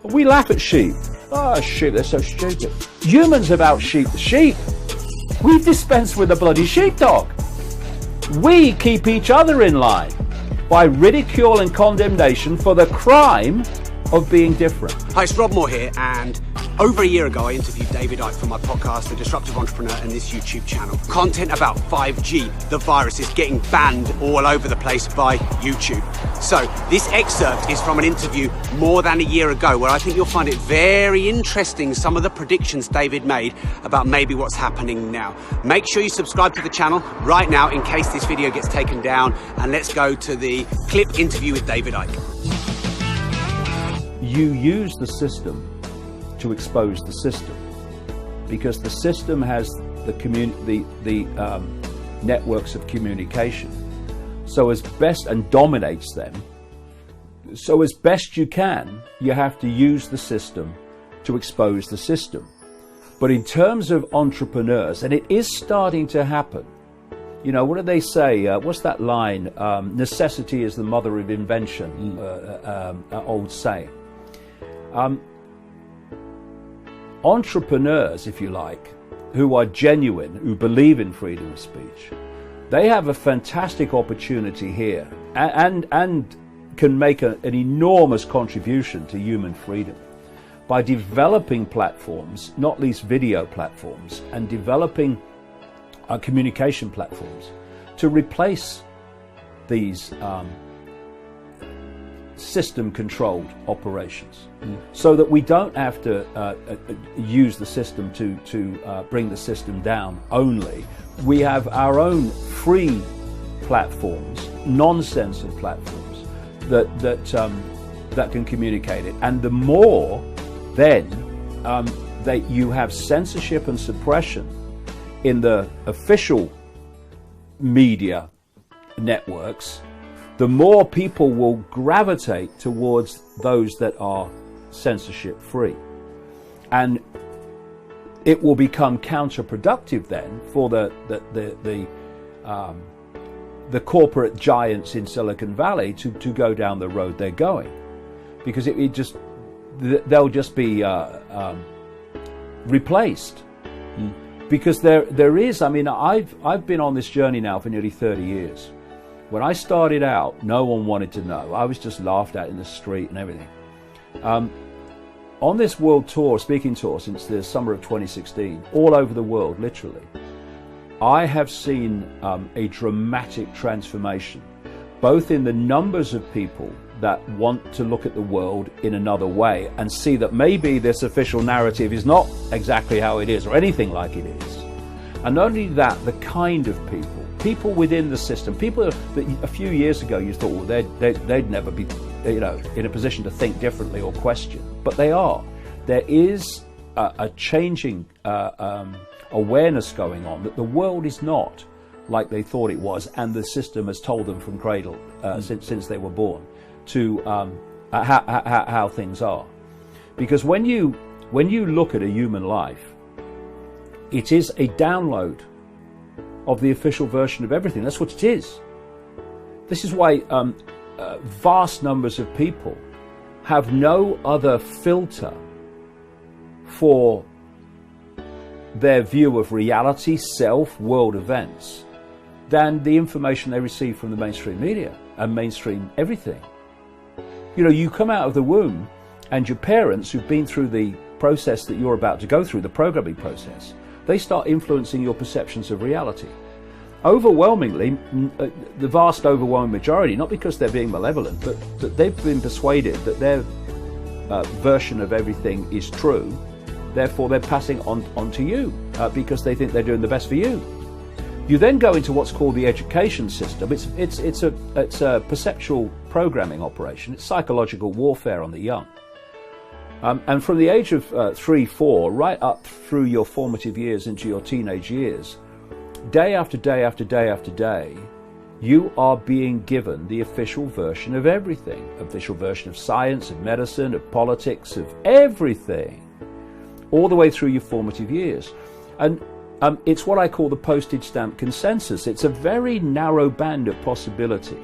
We laugh at sheep. Oh, sheep, they're so stupid. Humans have out-sheep the sheep. We've dispensed with the bloody sheepdog. We keep each other in line by ridicule and condemnation for the crime of being different. Hi, it's Rob Moore here, and over a year ago I interviewed David Icke for my podcast, The Disruptive Entrepreneur, and this YouTube channel. Content about 5G, the virus, is getting banned all over the place by YouTube. So this excerpt is from an interview more than a year ago where I think you'll find it very interesting, some of the predictions David made about maybe what's happening now. Make sure you subscribe to the channel right now in case this video gets taken down, and let's go to the clip interview with David Icke. You use the system to expose the system, because the system has the networks of communication. So as best, and dominates them. So as best you can, you have to use the system to expose the system. But in terms of entrepreneurs, and it is starting to happen, you know, what do they say? What's that line? Necessity is the mother of invention, old saying. Entrepreneurs, if you like, who are genuine, who believe in freedom of speech, they have a fantastic opportunity here and can make an enormous contribution to human freedom by developing platforms, not least video platforms, and developing communication platforms to replace these system-controlled operations, so that we don't have to use the system to bring the system down only. We have our own free platforms, non-censored platforms that can communicate it. And the more then that you have censorship and suppression in the official media networks, the more people will gravitate towards those that are censorship free. And it will become counterproductive then for the corporate giants in Silicon Valley to go down the road they're going, because they'll just be replaced. Because there is, I mean, I've been on this journey now for nearly 30 years. When I started out, no one wanted to know. I was just laughed at in the street and everything. On this world tour, speaking tour, since the summer of 2016, all over the world, literally, I have seen a dramatic transformation, both in the numbers of people that want to look at the world in another way and see that maybe this official narrative is not exactly how it is or anything like it is. And not only that, the kind of people within the system, people that a few years ago you thought, well, they'd never be, you know, in a position to think differently or question, but they are. There is a changing awareness going on that the world is not like they thought it was, and the system has told them from cradle since they were born to how things are. Because when you look at a human life, it is a download of the official version of everything. That's what it is. This is why vast numbers of people have no other filter for their view of reality, self, world events than the information they receive from the mainstream media and mainstream everything. You know, you come out of the womb and your parents, who've been through the process that you're about to go through, the programming process, they start influencing your perceptions of reality. Overwhelmingly, the vast overwhelming majority, not because they're being malevolent, but that they've been persuaded that their version of everything is true. Therefore, they're passing on to you because they think they're doing the best for you. You then go into what's called the education system. It's a perceptual programming operation. It's psychological warfare on the young. And from the age of 3, 4, right up through your formative years into your teenage years, day after day after day after day, you are being given the official version of everything. Official version of science, of medicine, of politics, of everything, all the way through your formative years. And it's what I call the postage stamp consensus. It's a very narrow band of possibility.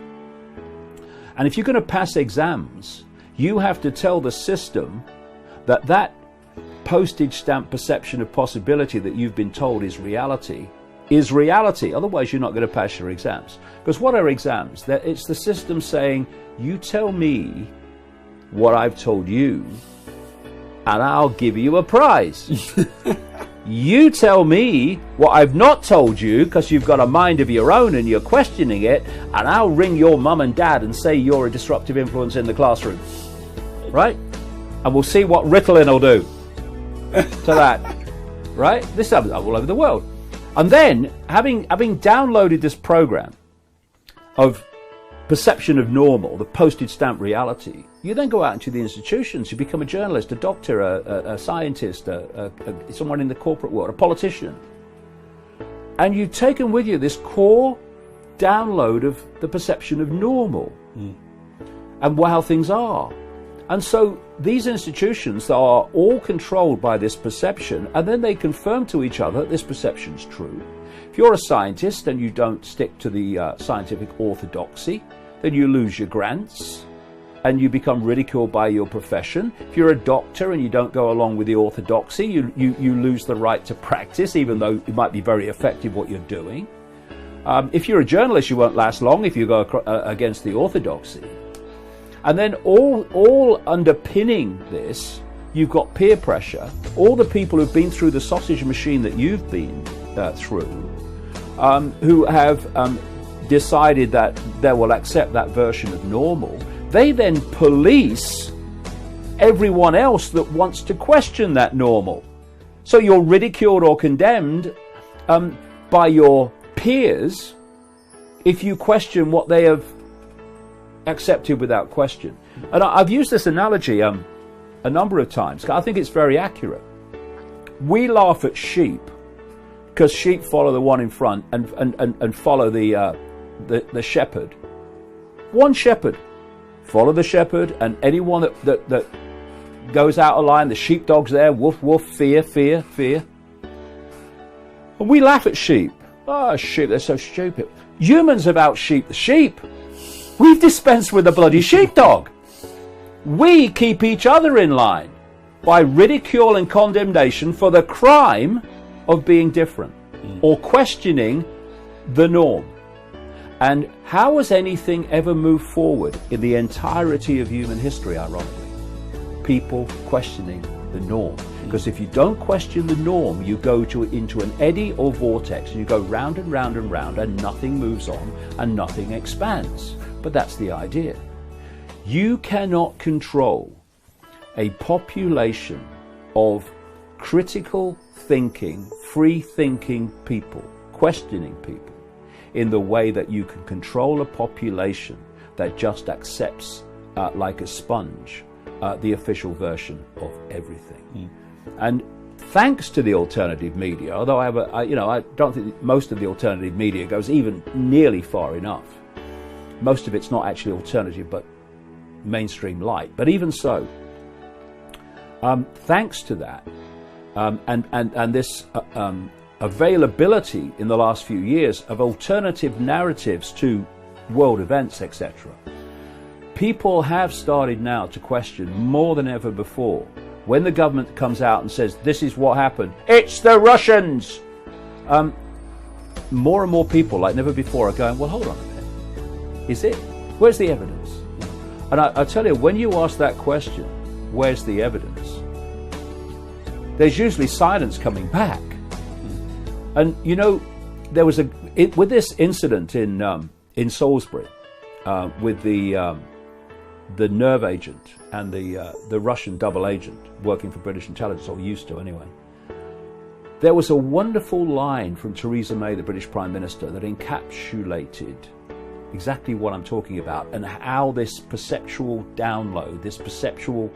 And if you're going to pass exams, you have to tell the system that postage stamp perception of possibility that you've been told is reality. Otherwise, you're not going to pass your exams. Because what are exams? It's the system saying, you tell me what I've told you, and I'll give you a prize. You tell me what I've not told you, because you've got a mind of your own and you're questioning it, and I'll ring your mum and dad and say you're a disruptive influence in the classroom. Right? And we'll see what Ritalin will do to that. Right? This happens all over the world. And then, having downloaded this program of perception of normal, the postage stamp reality, you then go out into the institutions. You become a journalist, a doctor, a scientist, someone in the corporate world, a politician. And you've taken with you this core download of the perception of normal and how things are. And so these institutions are all controlled by this perception, and then they confirm to each other that this perception's true. If you're a scientist and you don't stick to the scientific orthodoxy, then you lose your grants and you become ridiculed by your profession. If you're a doctor and you don't go along with the orthodoxy, you lose the right to practice, even though it might be very effective what you're doing. If you're a journalist, you won't last long if you go against the orthodoxy. And then all underpinning this, you've got peer pressure. All the people who've been through the sausage machine that you've been through, who have decided that they will accept that version of normal, they then police everyone else that wants to question that normal. So you're ridiculed or condemned by your peers if you question what they have accepted without question. And I've used this analogy a number of times. I think it's very accurate. We laugh at sheep because sheep follow the one in front and follow the shepherd. One shepherd. Follow the shepherd, and anyone that goes out of line, the sheepdog's there, woof, woof, fear, fear, fear. And we laugh at sheep. Oh, sheep, they're so stupid. Humans have out-sheeped the sheep. We've dispensed with the bloody sheepdog. We keep each other in line by ridicule and condemnation for the crime of being different or questioning the norm. And how has anything ever moved forward in the entirety of human history, ironically? People questioning the norm. Because if you don't question the norm, you go into an eddy or vortex, and you go round and round and round, and nothing moves on and nothing expands. But that's the idea. You cannot control a population of critical thinking, free-thinking people, questioning people, in the way that you can control a population that just accepts, like a sponge, the official version of everything. And thanks to the alternative media, although I don't think most of the alternative media goes even nearly far enough. Most of it's not actually alternative, but mainstream light. But even so, thanks to that, and this availability in the last few years of alternative narratives to world events, etc., people have started now to question more than ever before. When the government comes out and says, this is what happened, it's the Russians! More and more people, like never before, are going, well, hold on a minute. Is it? Where's the evidence? And I tell you, when you ask that question, where's the evidence? There's usually silence coming back. And you know, there was with this incident in Salisbury, with the nerve agent and the Russian double agent working for British intelligence, or used to anyway. There was a wonderful line from Theresa May, the British Prime Minister, that encapsulated exactly what I'm talking about, and how this perceptual download, this perceptual